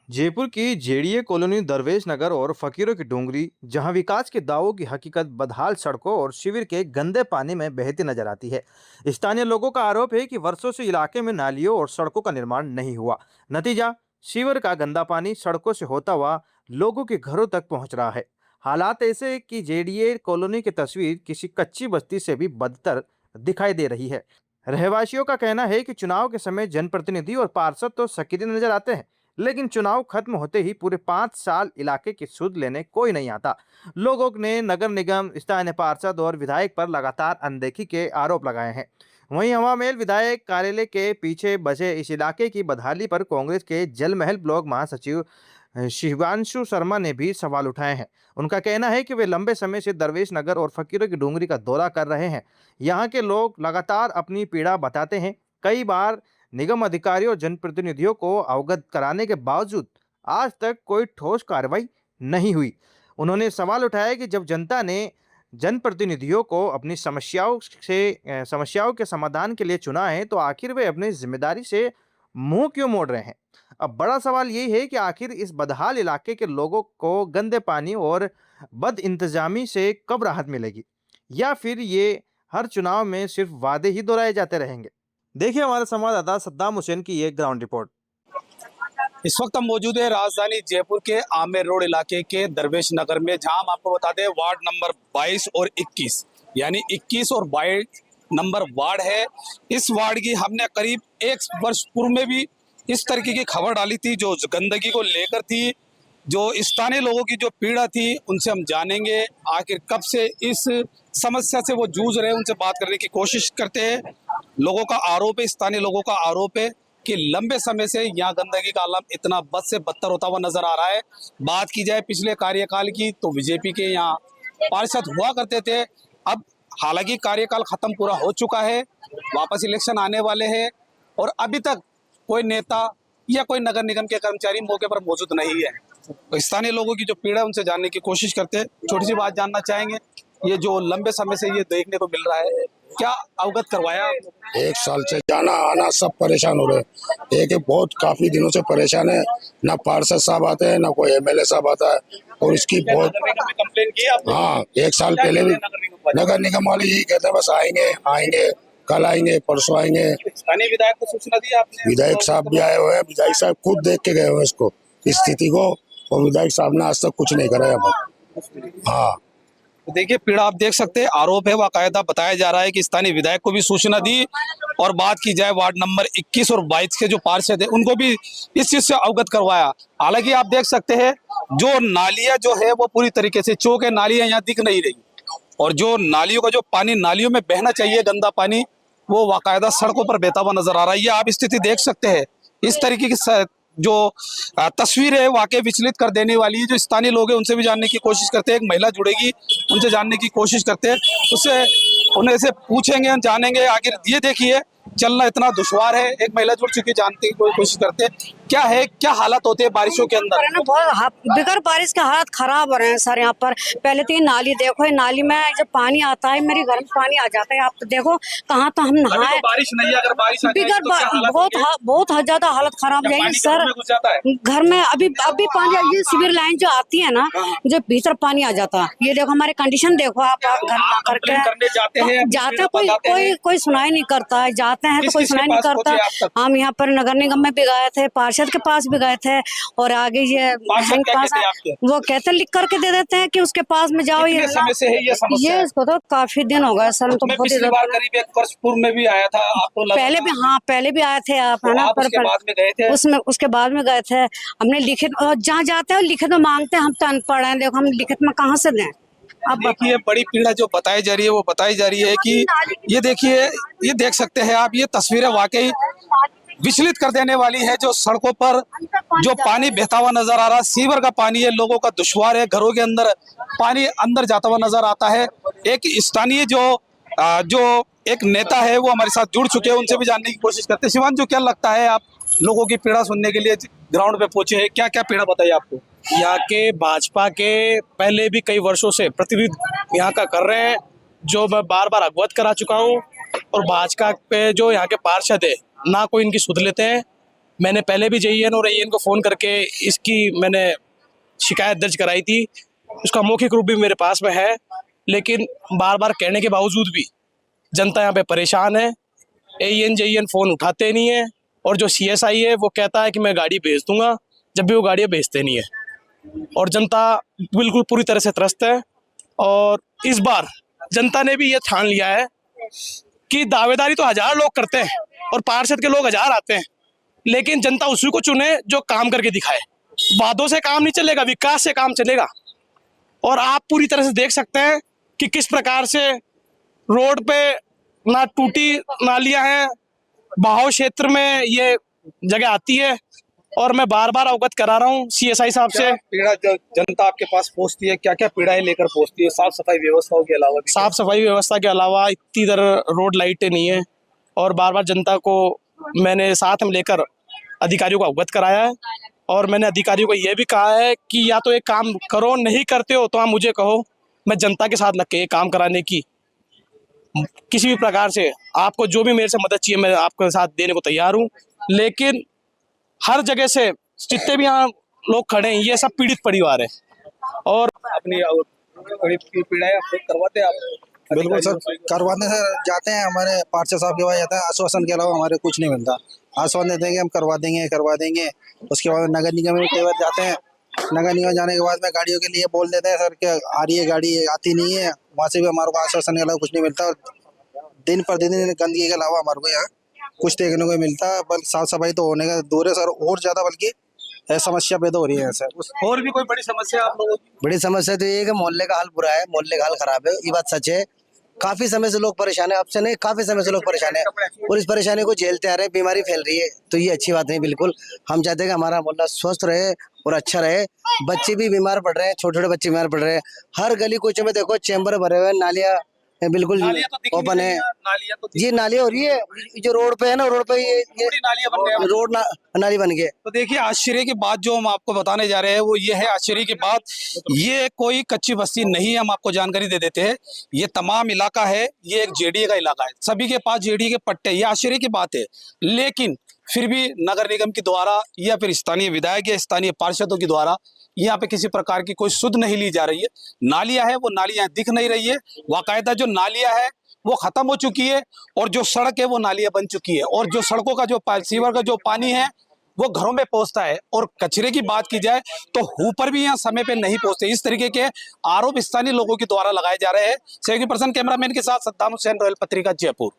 जयपुर की JDA colony दरवेश नगर और फकीरों की डोंगरी, जहां विकास के दावों की हकीकत बदहाल सड़कों और शिविर के गंदे पानी में बहती नजर आती है। स्थानीय लोगों का आरोप है कि वर्षों से इलाके में नालियों और सड़कों का निर्माण नहीं हुआ। नतीजा, शिविर का गंदा पानी सड़कों से होता हुआ लोगों के घरों तक पहुंच रहा है। हालात ऐसे हैं कि जेडीए कॉलोनी की तस्वीर किसी कच्ची बस्ती से भी बदतर दिखाई दे रही है। रहवासियों का कहना है कि चुनाव के समय जनप्रतिनिधि और पार्षद तो सक्रिय नजर आते हैं, लेकिन चुनाव खत्म होते ही पूरे 5 साल इलाके की सुध लेने कोई नहीं आता। लोगों ने नगर निगम, स्थानीय पार्षद और विधायक पर लगातार अनदेखी के आरोप लगाए हैं। वहीं हवामेल विधायक कार्यालय के पीछे बसे इस इलाके की बदहाली पर कांग्रेस के जलमहल ब्लॉक महासचिव शिवांशु शर्मा ने भी सवाल उठाए हैं। उनका कहना है कि वे लंबे समय से दरवेश नगर और फकीरों की डूंगरी का दौरा कर रहे हैं। यहाँ के लोग लगातार अपनी पीड़ा बताते हैं। कई बार निगम अधिकारियों और जनप्रतिनिधियों को अवगत कराने के बावजूद आज तक कोई ठोस कार्रवाई नहीं हुई। उन्होंने सवाल उठाया कि जब जनता ने जनप्रतिनिधियों को अपनी समस्याओं के समाधान के लिए चुना है, तो आखिर वे अपनी जिम्मेदारी से मुंह क्यों मोड़ रहे हैं। अब बड़ा सवाल ये है कि आखिर इस बदहाल इलाके के लोगों को गंदे पानी और बद इंतजामी से कब राहत मिलेगी, या फिर ये हर चुनाव में सिर्फ वादे ही दोहराए जाते रहेंगे। देखिए हमारे संवाददाता सद्दाम हुसैन की ये ग्राउंड रिपोर्ट। इस वक्त हम मौजूद है राजधानी जयपुर के आमेर रोड इलाके के दरवेश नगर में, जहां हम आपको बता दें वार्ड नंबर 22 और 21 यानी 21 और 22 नंबर वार्ड है। इस वार्ड की हमने करीब 1 वर्ष पूर्व में भी इस तरीके की खबर डाली थी, जो गंदगी को लेकर थी, जो स्थानीय लोगों की जो पीड़ा थी, उनसे हम जानेंगे आखिर कब से इस समस्या से वो जूझ रहे हैं। उनसे बात करने की कोशिश करते हैं। लोगों का आरोप है, स्थानीय लोगों का आरोप है कि लंबे समय से यहाँ गंदगी का आलम इतना बद से बदतर होता हुआ नजर आ रहा है। बात की जाए पिछले कार्यकाल की, तो बीजेपी के यहाँ पार्षद हुआ करते थे। अब हालांकि कार्यकाल खत्म पूरा हो चुका है, वापस इलेक्शन आने वाले हैं और अभी तक कोई नेता या कोई नगर निगम के कर्मचारी मौके पर मौजूद नहीं है। तो स्थानीय लोगों की जो पीड़ा है उनसे जानने की कोशिश करते हैं। छोटी सी बात जानना चाहेंगे, ये जो लंबे समय से ये देखने को मिल रहा है, क्या अवगत करवाया? 1 साल से जाना आना सब परेशान हो रहे हैं। एक बहुत काफी दिनों से परेशान है। ना पार्षद साहब आते हैं, ना कोई एमएलए साहब आता है। और इसकी बहुत कंप्लेन की आपने? हाँ, 1 साल पहले भी नगर निगम वाले यही कहते हैं, बस आएंगे आएंगे, कल आएंगे, परसों आएंगे। स्थानीय विधायक को सूचना दी आपने? विधायक साहब भी आए हुए हैं, विधायक साहब खुद देख के गए हुए हैं इसको, इस स्थिति को, और विधायक साहब ने आज तक कुछ नहीं करा यहाँ पर। हाँ, तो देखिए पीड़ा आप देख सकते हैं, आरोप है, बाकायदा बताया जा रहा है कि स्थानीय विधायक को भी सूचना दी। और बात की जाए वार्ड नंबर 21 और 22 के जो पार्षद है, उनको भी इस चीज से अवगत करवाया। हालांकि आप देख सकते हैं जो नालियां जो है वो पूरी तरीके से चौक है, नालियां यहाँ दिख नहीं रही। और जो नालियों का जो पानी नालियों में बहना चाहिए, गंदा पानी, वो बाकायदा सड़कों पर बहता हुआ नजर आ रहा है। ये आप स्थिति देख सकते हैं। इस तरीके की जो तस्वीर है वाकई विचलित कर देने वाली है। जो स्थानीय लोग हैं उनसे भी जानने की कोशिश करते हैं। एक महिला जुड़ेगी, उनसे जानने की कोशिश करते हैं, उससे उन्हें से पूछेंगे, जानेंगे आखिर। ये देखिए चलना इतना दुश्वार है। एक महिला जुड़ चुकी, जानने की कोशिश करते हैं क्या है, क्या हालत होते हैं बारिशों के अंदर? बहुत बिगर बारिश के हालत खराब हो रहे हैं सर यहाँ पर। पहले तो ये नाली देखो, ये नाली में जब पानी आता है, मेरे घर में पानी आ जाता है। आप तो देखो कहाँ तो हम नहाए। तो बारिश नहीं है, अगर बारिश आ जाए तो क्या हालत होगी? बहुत ज्यादा हालत खराब हो जाएगी सर। घर में अभी पानी, ये सिविर लाइन जो आती है ना, जो भीतर पानी आ जाता है। ये देखो हमारे कंडीशन देखो आप घर में करके जाते हैं, कोई सुनाई नहीं करता है। जाते हैं तो कोई सुनाई नहीं करता। हम यहाँ पर नगर निगम में भी गए थे, पार्षद के पास भी गए थे, और आगे ये पास वो कहते लिख करके दे देते हैं कि उसके पास में जाओ। ये समय से है ये समस्या? ये इसको तो काफी दिन हो गए सर। तो पिछली बार करीब 1 वर्ष पूर्व में भी आया था, आपको पहले भी, हाँ पहले भी आए थे आप, है ना? उसके बाद में गए थे? उसके बाद में गए थे। हमने लिखित, जहाँ जाते हैं लिखित में मांगते हैं। हम तो अनपढ़ हैं, देखो हम लिखित में कहाँ से दें? अब देखिए बड़ी पीड़ा जो बताई जा रही है, वो बताई जा रही है कि ये देखिए, ये देख सकते हैं आप, ये तस्वीरें वाकई विचलित कर देने वाली है। जो सड़कों पर जो पानी बहता हुआ नजर आ रहा है, सीवर का पानी है, लोगों का दुश्वार है, घरों के अंदर पानी अंदर जाता हुआ नजर आता है। एक स्थानीय जो एक नेता है वो हमारे साथ जुड़ चुके हैं, उनसे भी जानने की कोशिश करते हैं। शिवान, जो क्या लगता है, आप लोगों की पीड़ा सुनने के लिए ग्राउंड पे पहुंचे हैं, क्या क्या पीड़ा बताइए आपको? यहाँ के भाजपा के पहले भी कई वर्षों से प्रतिनिधि यहाँ का कर रहे हैं, जो मैं बार बार अवगत करा चुका हूँ। और भाजपा पे जो यहाँ के पार्षद है, ना कोई इनकी सुध लेते हैं, मैंने पहले भी जेईएन और एईएन को फ़ोन करके इसकी मैंने शिकायत दर्ज कराई थी। उसका मौखिक रूप भी मेरे पास में है, लेकिन बार बार कहने के बावजूद भी जनता यहाँ पे परेशान है। एईएन जेईएन फ़ोन उठाते नहीं है, और जो सीएसआई है वो कहता है कि मैं गाड़ी भेज दूंगा, जब भी वो गाड़ियाँ भेजते नहीं है। और जनता बिल्कुल पूरी तरह से त्रस्त है। और इस बार जनता ने भी ये ठान लिया है कि दावेदारी तो 1000 लोग करते हैं और पार्षद के लोग 1000 आते हैं, लेकिन जनता उसी को चुने जो काम करके दिखाए। वादों से काम नहीं चलेगा, विकास से काम चलेगा। और आप पूरी तरह से देख सकते हैं कि किस प्रकार से रोड पे ना टूटी नालियां हैं, बहाव क्षेत्र में ये जगह आती है। और मैं बार बार अवगत करा रहा हूँ सीएसआई साहब से। पीड़ा जो जनता आपके पास पहुंचती है, क्या क्या पीड़ाएं लेकर पहुंचती है? साफ सफाई व्यवस्थाओं के अलावा भी? साफ सफाई व्यवस्था के अलावा इतनी इधर रोड लाइटें नहीं है, और बार बार जनता को मैंने साथ में लेकर अधिकारियों को अवगत कराया है। और मैंने अधिकारियों को यह भी कहा है कि या तो एक काम करो, नहीं करते हो तो आप मुझे कहो, मैं जनता के साथ लग के ये काम कराने की किसी भी प्रकार से आपको जो भी मेरे से मदद चाहिए मैं आपके साथ देने को तैयार हूँ। लेकिन हर जगह से जितने भी यहाँ लोग खड़े हैं ये सब पीड़ित परिवार है। और अपनी पीड़ाएं आप खुद करवाते हैं आप? बिल्कुल सर, करवाने से जाते हैं, हमारे पार्षद साहब के पास जाते हैं, आश्वासन के अलावा हमारे कुछ नहीं मिलता। आश्वासन देते हैं कि हम करवा देंगे। उसके बाद नगर निगम में कई बार जाते हैं, नगर निगम जाने के बाद में गाड़ियों के लिए बोल देते हैं सर कि आ रही है गाड़ी, आती नहीं है। वहाँ से भी हमारे को आश्वासन के अलावा कुछ नहीं मिलता। दिन प्रतिदिन गंदगी के अलावा हमारे को यहाँ कुछ देखने को मिलता है। बल्कि साफ सफाई तो होने का दूर है सर, और ज़्यादा बल्कि समस्या पैदा हो रही है सर। और भी कोई बड़ी समस्या आप लोगों की? बड़ी समस्या तो ये है कि मोहल्ले का हाल बुरा है, मोहल्ले का हाल खराब है, ये बात सच है। काफी समय से लोग परेशान है, आपसे नहीं, काफी समय से लोग परेशान है, और इस परेशानी को झेलते आ रहे हैं। बीमारी फैल रही है, तो ये अच्छी बात नहीं। बिल्कुल हम चाहते हैं कि हमारा मोहल्ला स्वस्थ रहे और अच्छा रहे। बच्चे भी बीमार पड़ रहे हैं, छोटे छोटे बच्चे बीमार पड़ रहे हैं। हर गली कुछ में देखो चैम्बर भरे हुए हैं, नालियाँ बिल्कुल ओपन है। ये नालियाँ हो रही है जो रोड पे है ना, रोड पे ये नालियां बन गए। रोड नाली बन गई। तो देखिए, आश्चर्य की बात जो हम आपको बताने जा रहे हैं वो ये है। आश्चर्य की बात, ये कोई कच्ची बस्ती नहीं है, हम आपको जानकारी दे देते हैं। ये तमाम इलाका है, ये एक जेडीए का इलाका है, सभी के पास जेडीए के पट्टे। ये आश्चर्य की बात है, लेकिन फिर भी नगर निगम के द्वारा या फिर स्थानीय विधायक या स्थानीय पार्षदों के द्वारा यहाँ पे किसी प्रकार की कोई सुध नहीं ली जा रही है। नालियां है, वो नालियां दिख नहीं रही है। बाकायदा जो नालियां है वो खत्म हो चुकी है, और जो सड़क है वो नालियां बन चुकी है, और जो सड़कों का जो सीवर का जो पानी है वो घरों में पहुंचता है। और कचरे की बात की जाए तो ऊपर भी यहाँ समय पे नहीं पहुंचते। इस तरीके के आरोप स्थानीय लोगों के द्वारा लगाए जा रहे हैं। सहयोगी पर्सन कैमरामैन के साथ सद्दाम हुसैन, रॉयल पत्रिका, जयपुर।